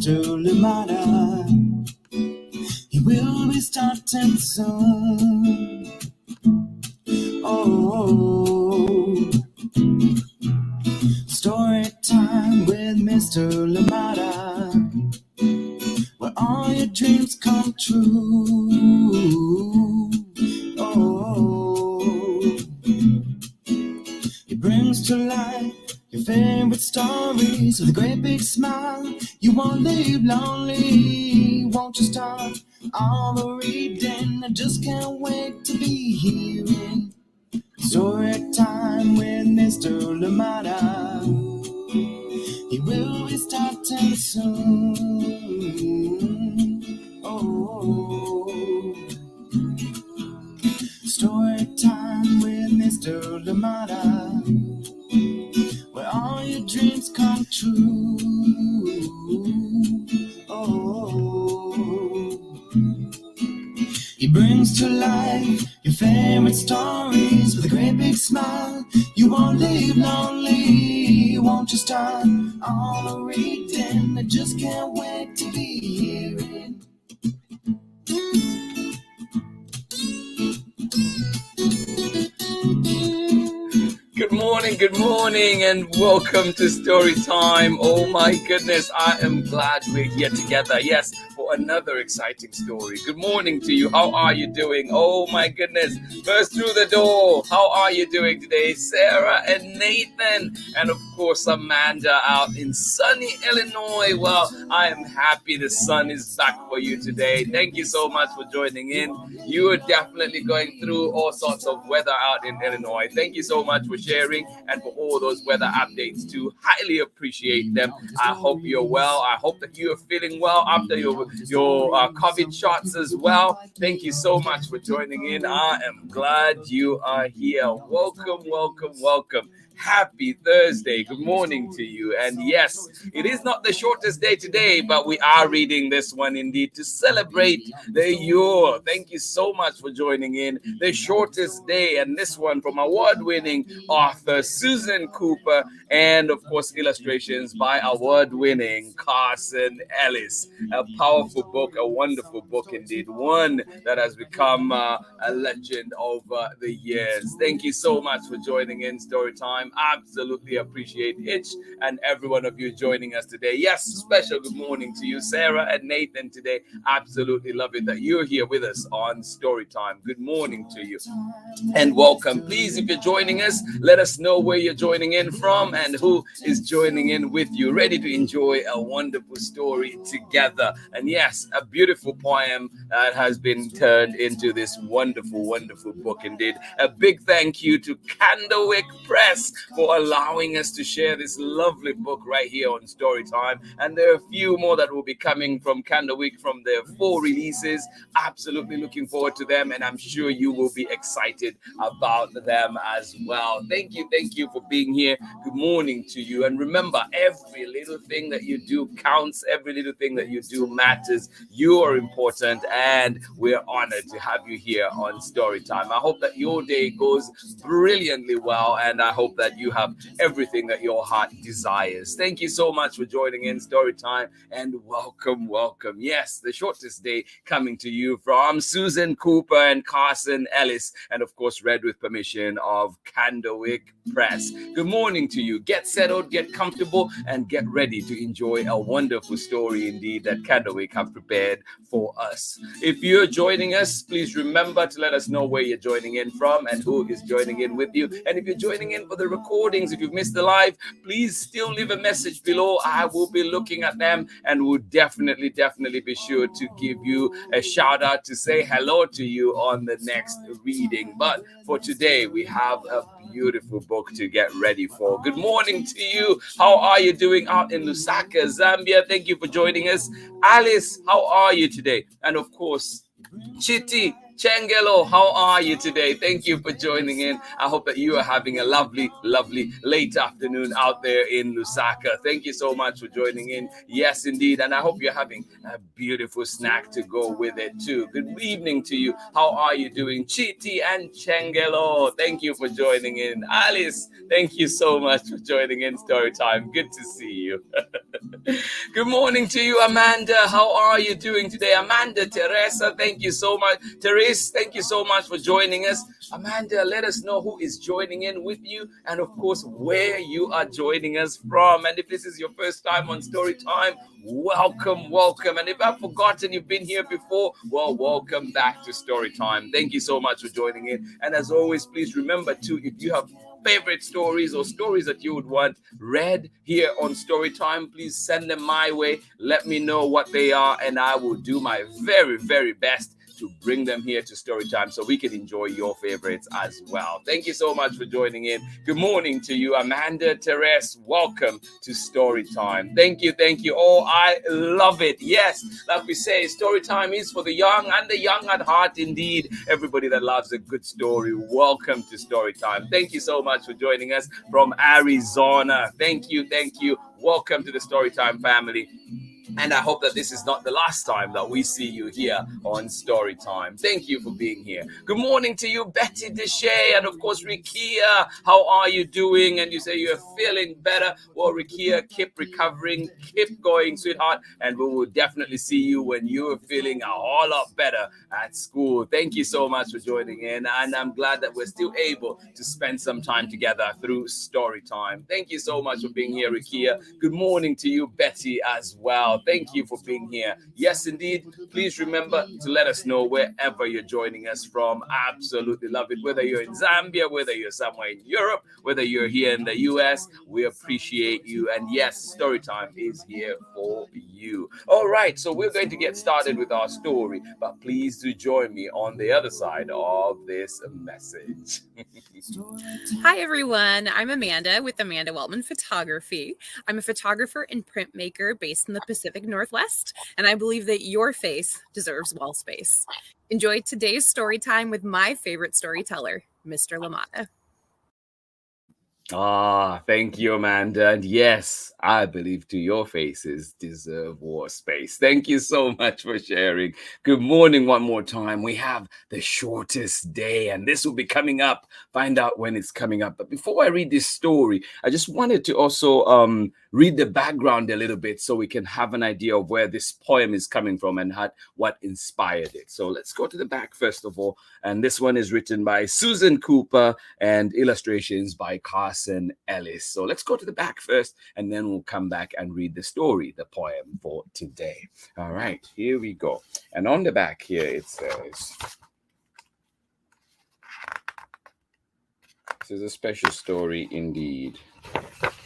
Mr. Lamada. He will be starting soon. Oh, story time with Mr. Lamada, where all your dreams come true. Oh, he brings to life your favorite stories with a great big smile. You won't leave lonely, won't you start all the reading? I just can't wait to be hearing story time with Mr. Lamada. He will be starting soon. Oh, story time with Mr. Lamada, where all your dreams come true. Oh, he brings to life your favorite stories with a great big smile. You won't leave lonely, won't you start all the reading? I just can't wait to be hearing. Good morning, and welcome to Story Time. Oh my goodness, I am glad we're here together. Yes, for another exciting story. Good morning to you. How are you doing? Oh my goodness, first through the door. How are you doing today? Sarah and Nathan, and of course Amanda out in sunny Illinois. Well, I am happy the sun is back for you today. Thank you so much for joining in. You are definitely going through all sorts of weather out in Illinois. Thank you so much for sharing and for all those weather updates too. Highly appreciate them. I hope you're well. I hope that you are feeling well after your COVID shots as well. Thank you so much for joining in. I am glad you are here. Welcome, welcome, welcome. Happy Thursday. Good morning to you. And yes, it is not the shortest day today, but we are reading this one indeed to celebrate the Yule. Thank you so much for joining in. The shortest day, and this one from award-winning author Susan Cooper, and of course illustrations by award-winning CARSON ELLIS. A powerful book, a wonderful book indeed, one that has become a legend over the years. Thank you so much for joining in Storytime. Absolutely appreciate each and every one of you joining us today. Yes, special good morning to you, Sarah and Nathan today. Absolutely love it that you're here with us on Storytime. Good morning to you and welcome. Please, if you're joining us, let us know where you're joining in from and who is joining in with you, ready to enjoy a wonderful story together. And yes, a beautiful poem that has been turned into this wonderful, wonderful book indeed. A big thank you to Candlewick Press for allowing us to share this lovely book right here on Storytime. And there are a few more that will be coming from Candlewick from their 4 releases. Absolutely looking forward to them, and I'm sure you will be excited about them as well. Thank you for being here. Good morning to you. And remember, every little thing that you do counts. Every little thing that you do matters. You are important, and we're honored to have you here on Storytime. I hope that your day goes brilliantly well, and I hope that you have everything that your heart desires. Thank you so much for joining in Storytime, and welcome. Yes, the shortest day coming to you from Susan Cooper and CARSON ELLIS, and of course read with permission of Candlewick Press. Good morning to you. Get settled, get comfortable, and get ready to enjoy a wonderful story indeed that Candlewick have prepared for us. If you're joining us, please remember to let us know where you're joining in from and who is joining in with you. And if you're joining in for the recordings, if you've missed the live, please still leave a message below. I will be looking at them and will definitely be sure to give you a shout out to say hello to you on the next reading. But for today, we have a beautiful book to get ready for. Good morning to you. How are you doing out in Lusaka, Zambia? Thank you for joining us. Alice, how are you today? And of course, Chitty, Chengelo, how are you today? Thank you for joining in. I hope that you are having a lovely, lovely late afternoon out there in Lusaka. Thank you so much for joining in. Yes, indeed. And I hope you're having a beautiful snack to go with it too. Good evening to you. How are you doing? Chiti and Chengelo, thank you for joining in. Alice, thank you so much for joining in Story Time. Good to see you. Good morning to you, Amanda. How are you doing today? Amanda, Teresa, thank you so much. Therese, thank you so much for joining us. Amanda, let us know who is joining in with you and, of course, where you are joining us from. And if this is your first time on Story Time, welcome, welcome. And if I've forgotten you've been here before, well, welcome back to Story Time. Thank you so much for joining in. And as always, please remember to, if you have favorite stories or stories that you would want read here on Storytime, please send them my way. Let me know what they are, and I will do my very, very best to bring them here to Storytime so we can enjoy your favorites as well. Thank you so much for joining in. Good morning to you, Amanda, Therese. Welcome to Storytime. Thank you, thank you. Oh, I love it. Yes, like we say, Storytime is for the young and the young at heart indeed. Everybody that loves a good story, welcome to Storytime. Thank you so much for joining us from Arizona. Thank you, thank you. Welcome to the Storytime family. And I hope that this is not the last time that we see you here on Storytime. Thank you for being here. Good morning to you, Betty Deshay, and of course, Rikia. How are you doing? And you say you're feeling better. Well, Rikia, keep recovering, keep going, sweetheart. And we will definitely see you when you're feeling a whole lot better at school. Thank you so much for joining in. And I'm glad that we're still able to spend some time together through Storytime. Thank you so much for being here, Rikia. Good morning to you, Betty, as well. Thank you for being here. Yes, indeed. Please remember to let us know wherever you're joining us from. Absolutely love it. Whether you're in Zambia, whether you're somewhere in Europe, whether you're here in the US, we appreciate you. And yes, Storytime is here for you. All right, so we're going to get started with our story, but please do join me on the other side of this message. Hi, everyone. I'm Amanda with Amanda Weltman Photography. I'm a photographer and printmaker based in the Pacific Northwest, and I believe that your face deserves wall space. Enjoy today's story time with my favorite storyteller, Mr. LaMotta. Thank you, Amanda. And yes, I believe to your faces deserve war space. Thank you so much for sharing. Good morning one more time. We have the shortest day, and this will be coming up. Find out when it's coming up. But before I read this story, I just wanted to also read the background a little bit so we can have an idea of where this poem is coming from and what inspired it. So let's go to the back first of all. And this one is written by Susan Cooper and illustrations by CARSON ELLIS. So let's go to the back first, and then we'll come back and read the story, the poem for today. All right, here we go. And on the back here, it says, this is a special story indeed.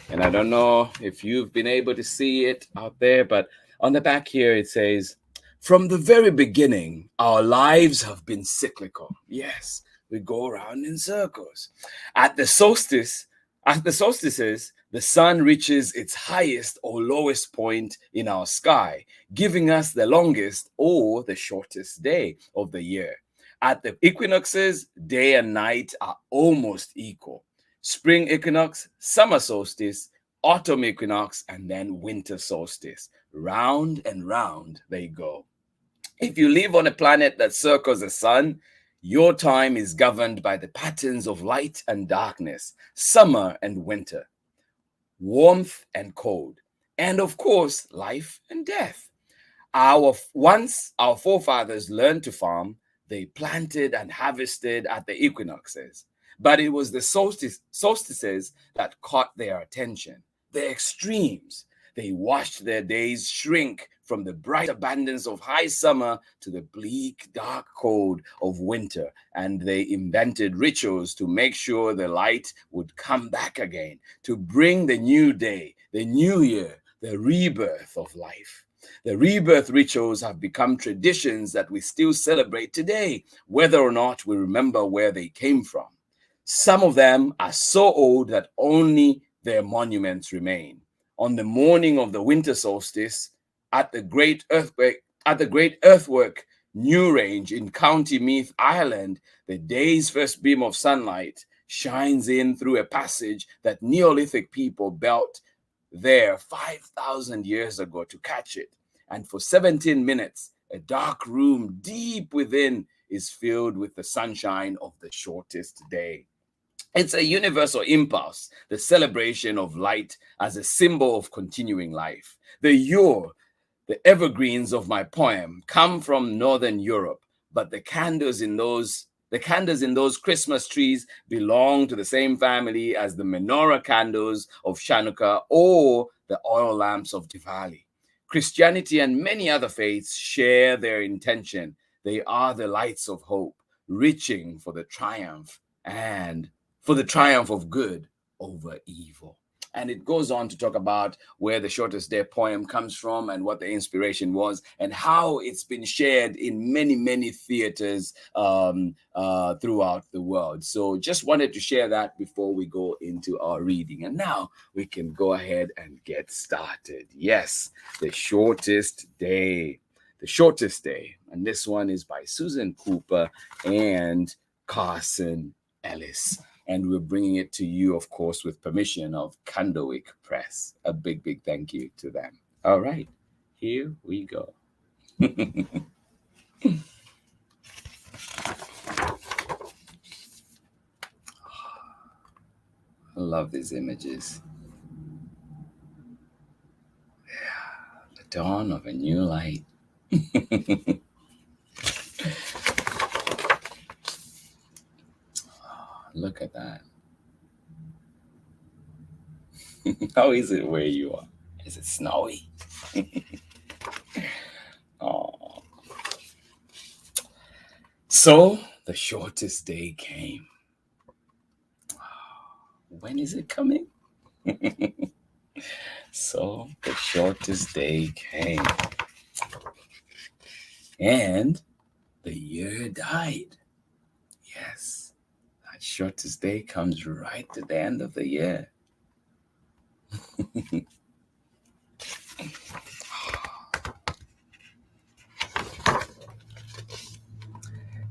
And I don't know if you've been able to see it out there, but on the back here, it says, from the very beginning, our lives have been cyclical. Yes, we go around in circles. At the solstices, the sun reaches its highest or lowest point in our sky, giving us the longest or the shortest day of the year. At the equinoxes, day and night are almost equal. Spring equinox, summer solstice, autumn equinox, and then winter solstice. Round and round they go. If you live on a planet that circles the sun, your time is governed by the patterns of light and darkness, summer and winter, warmth and cold, and of course, life and death. Once our forefathers learned to farm, they planted and harvested at the equinoxes. But it was the solstices that caught their attention, the extremes. They watched their days shrink from the bright abundance of high summer to the bleak, dark cold of winter. And they invented rituals to make sure the light would come back again, to bring the new day, the new year, the rebirth of life. The rebirth rituals have become traditions that we still celebrate today, whether or not we remember where they came from. Some of them are so old that only their monuments remain. On the morning of the winter solstice, at the great earthwork Newrange in County Meath, Ireland, the day's first beam of sunlight shines in through a passage that Neolithic people built there 5,000 years ago to catch it. And for 17 minutes, a dark room deep within is filled with the sunshine of the shortest day. It's a universal impulse, the celebration of light as a symbol of continuing life. The Yule, the evergreens of my poem, come from Northern Europe, but the candles in those Christmas trees belong to the same family as the menorah candles of Chanukah or the oil lamps of Diwali. Christianity and many other faiths share their intention. They are the lights of hope, reaching for the triumph of good over evil. And it goes on to talk about where the Shortest Day poem comes from and what the inspiration was and how it's been shared in many, many theaters throughout the world. So just wanted to share that before we go into our reading. And now we can go ahead and get started. Yes, the Shortest Day. The Shortest Day. And this one is by Susan Cooper and CARSON ELLIS. And we're bringing it to you, of course, with permission of CANDLEWICK Press. A big, big thank you to them. All right, here we go. I love these images. Yeah, the dawn of a new light. Look at that. How is it where you are? Is it snowy? Oh. So the shortest day came. When is it coming? So the shortest day came. And the year died. Yes. Shortest day comes right to the end of the year.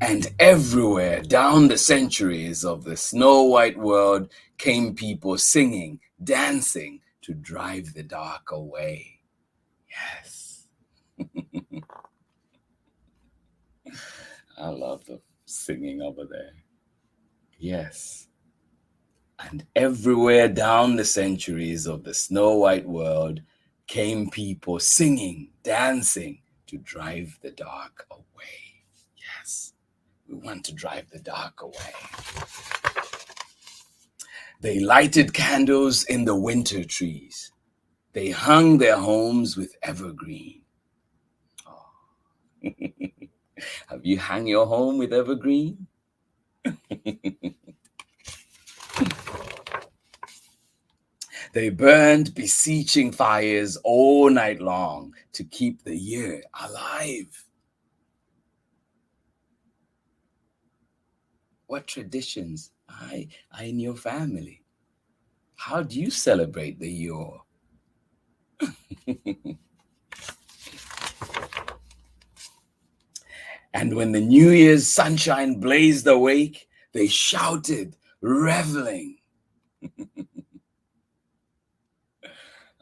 And everywhere down the centuries of the snow-white world came people singing, dancing to drive the dark away. Yes. I love the singing over there. Yes. And everywhere down the centuries of the snow-white world came people singing, dancing to drive the dark away. Yes, we want to drive the dark away. They lighted candles in the winter trees. They hung their homes with evergreen. Oh. Have you hung your home with evergreen? They burned beseeching fires all night long to keep the year alive. What traditions are in your family? How do you celebrate the Yule? And when the New Year's sunshine blazed awake, they shouted, reveling.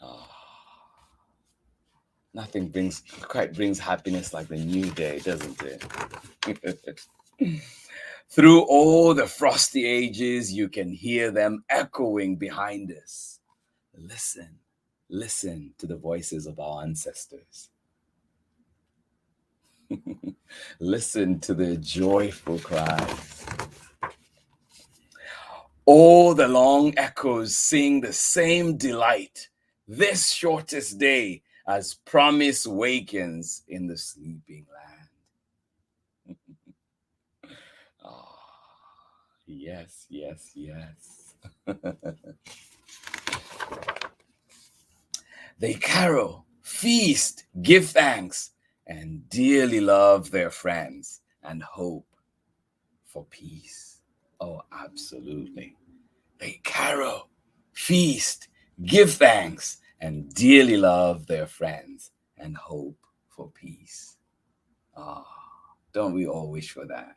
Oh, nothing quite brings happiness like the new day, doesn't it? Through all the frosty ages, you can hear them echoing behind us. Listen, listen to the voices of our ancestors. Listen to the joyful cries. All the long echoes sing the same delight, this shortest day, as promise wakens in the sleeping land. Oh, yes, yes, yes. They carol, feast, give thanks, and dearly love their friends and hope for peace. Oh, absolutely. They carol, feast, give thanks, and dearly love their friends and hope for peace. Ah, Don't we all wish for that?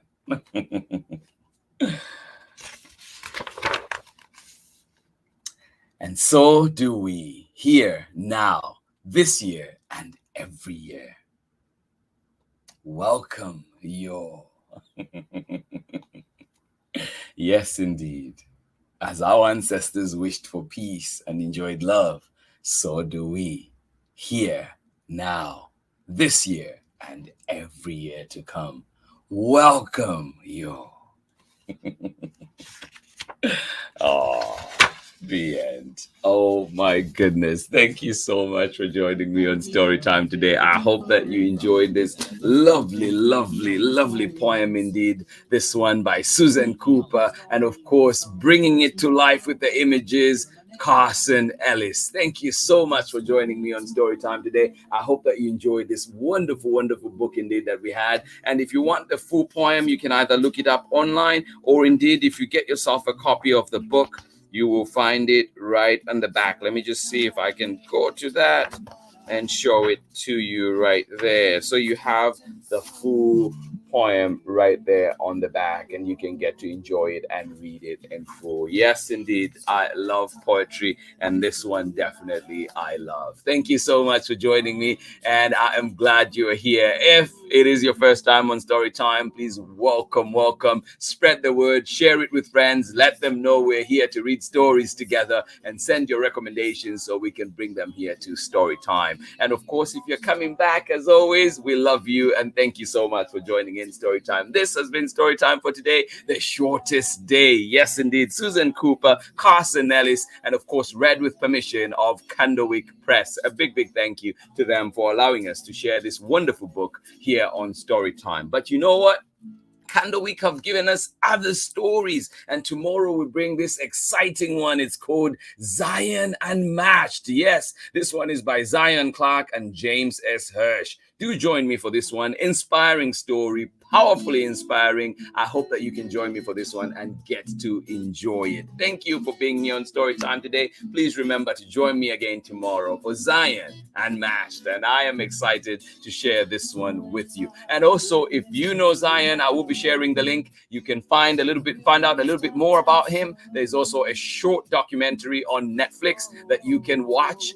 And so do we here, now, this year, and every year. Welcome, yo. Yes, indeed. As our ancestors wished for peace and enjoyed love, so do we here, now, this year, and every year to come. Welcome, yo. Oh, the end. Oh my goodness. Thank you so much for joining me on Storytime today. I hope that you enjoyed this lovely, lovely, lovely poem indeed. This one by Susan Cooper, and of course, bringing it to life with the images, CARSON ELLIS. Thank you so much for joining me on Storytime today. I hope that you enjoyed this wonderful, wonderful book indeed that we had. And if you want the full poem, you can either look it up online, or indeed, if you get yourself a copy of the book, you will find it right on the back. Let me just see if I can go to that and show it to you right there. So you have the full poem right there on the back, and you can get to enjoy it and read it in full. Yes, indeed, I love poetry, and this one definitely I love. Thank you so much for joining me, and I am glad you are here. If it is your first time on Storytime, please welcome, welcome. Spread the word, share it with friends, let them know we're here to read stories together, and send your recommendations so we can bring them here to Storytime. And of course, if you're coming back, as always, we love you, and thank you so much for joining in Storytime. This has been Storytime for today, the shortest day. Yes, indeed. Susan Cooper, CARSON ELLIS, and of course, read with permission of Candlewick Press. A big, big thank you to them for allowing us to share this wonderful book here on Storytime. But you know what? Candlewick have given us other stories, and tomorrow we bring this exciting one. It's called Zion Unmatched. Yes, this one is by Zion Clark and James S. Hirsch. Do join me for this one. Inspiring story, powerfully inspiring. I hope that you can join me for this one and get to enjoy it. Thank you for being here on Storytime today. Please remember to join me again tomorrow for Zion Unmatched. And I am excited to share this one with you. And also, if you know Zion, I will be sharing the link. You can find out a little bit more about him. There's also a short documentary on Netflix that you can watch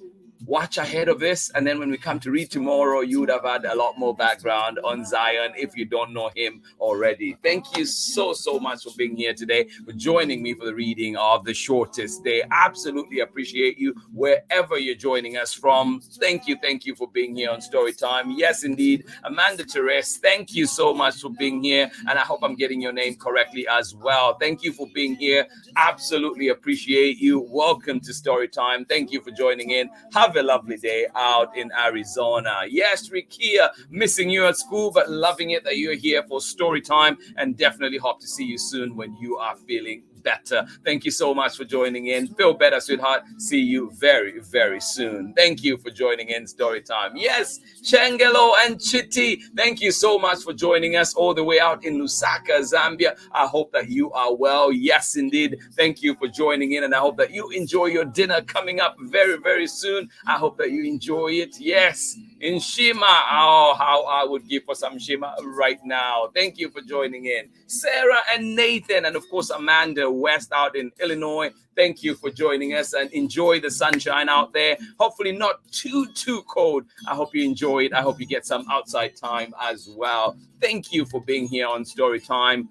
ahead of this, and then when we come to read tomorrow, you would have had a lot more background on Zion if you don't know him already. Thank you so much for being here today, for joining me for the reading of The Shortest Day. Absolutely appreciate you wherever you're joining us from. Thank you for being here on Storytime. Yes, indeed, Amanda Therese, thank you so much for being here, and I hope I'm getting your name correctly as well. Thank you for being here. Absolutely appreciate you. Welcome to Storytime. Thank you for joining in. Have a lovely day out in Arizona. Yes, Rikia, missing you at school, but loving it that you're here for Storytime, and definitely hope to see you soon when you are feeling better. Thank you so much for joining in. Feel better, sweetheart. See you very, very soon. Thank you for joining in Storytime. Yes, Chengelo and Chitty, thank you so much for joining us all the way out in Lusaka, Zambia. I hope that you are well. Yes, indeed. Thank you for joining in, and I hope that you enjoy your dinner coming up very, very soon. I hope that you enjoy it. Yes, in Shima. Oh, how I would give for some Shima right now. Thank you for joining in. Sarah and Nathan, and of course, Amanda West out in Illinois. Thank you for joining us, and enjoy the sunshine out there. Hopefully not too cold. I hope you enjoy it. I hope you get some outside time as well. Thank you for being here on Storytime.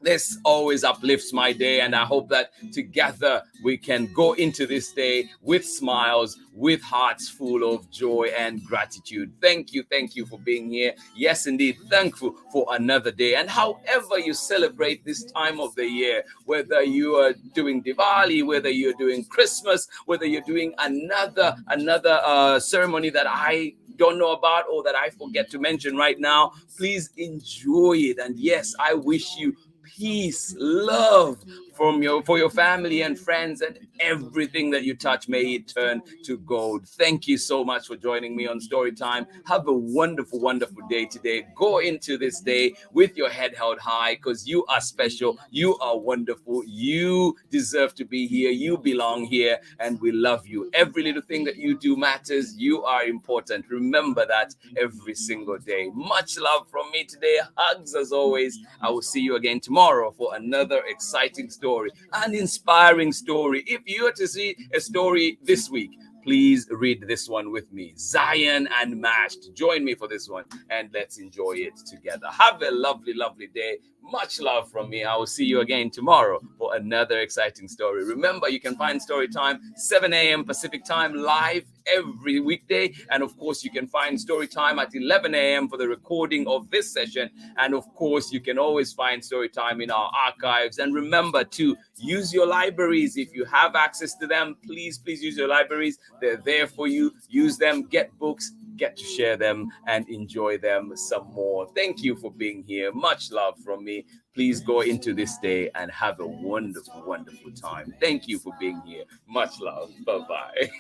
This always uplifts my day, and I hope that together we can go into this day with smiles, with hearts full of joy and gratitude. Thank you for being here. Yes, indeed, thankful for another day. And however you celebrate this time of the year, whether you are doing Diwali, whether you're doing Christmas, whether you're doing another ceremony that I don't know about or that I forget to mention right now, please enjoy it. And yes, I wish you peace, love for your family and friends, and everything that you touch, may it turn to gold. Thank you so much for joining me on Story Time. Have a wonderful, wonderful day today. Go into this day with your head held high, because you are special, you are wonderful, you deserve to be here, you belong here, and we love you. Every little thing that you do matters. You are important. Remember that every single day. Much love from me today. Hugs as always. I will see you again tomorrow for another exciting story, an inspiring story. If you are to see a story this week, please read this one with me. Zion and Mashed. Join me for this one, and let's enjoy it together. Have a lovely, lovely day. Much love from me. I will see you again tomorrow for another exciting story. Remember, you can find Story Time 7 a.m. Pacific Time live every weekday. And of course, you can find Story Time at 11 a.m. for the recording of this session. And of course, you can always find Story Time in our archives. And remember to use your libraries. If you have access to them, please use your libraries. They're there for you. Use them, get books, get to share them, and enjoy them some more. Thank you for being here. Much love from me. Please go into this day and have a wonderful, wonderful time. Thank you for being here. Much love. Bye-bye.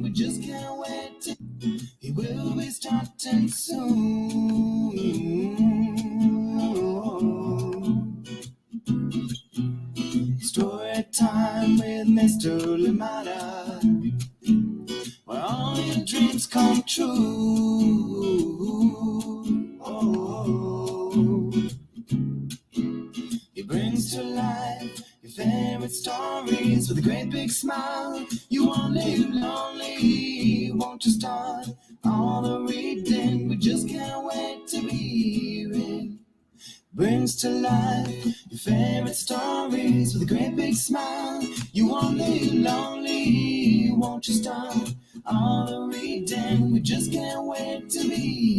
We just can't wait to, he will be starting soon. Story time with Mr. Lamada, where all your dreams come true. Oh, he brings to life your favorite stories with a great big smile. You won't live lonely, won't you start all the reading? We just can't wait to be hearing. Brings to life your favorite stories with a great big smile. You won't live lonely, won't you start all the reading? We just can't wait to be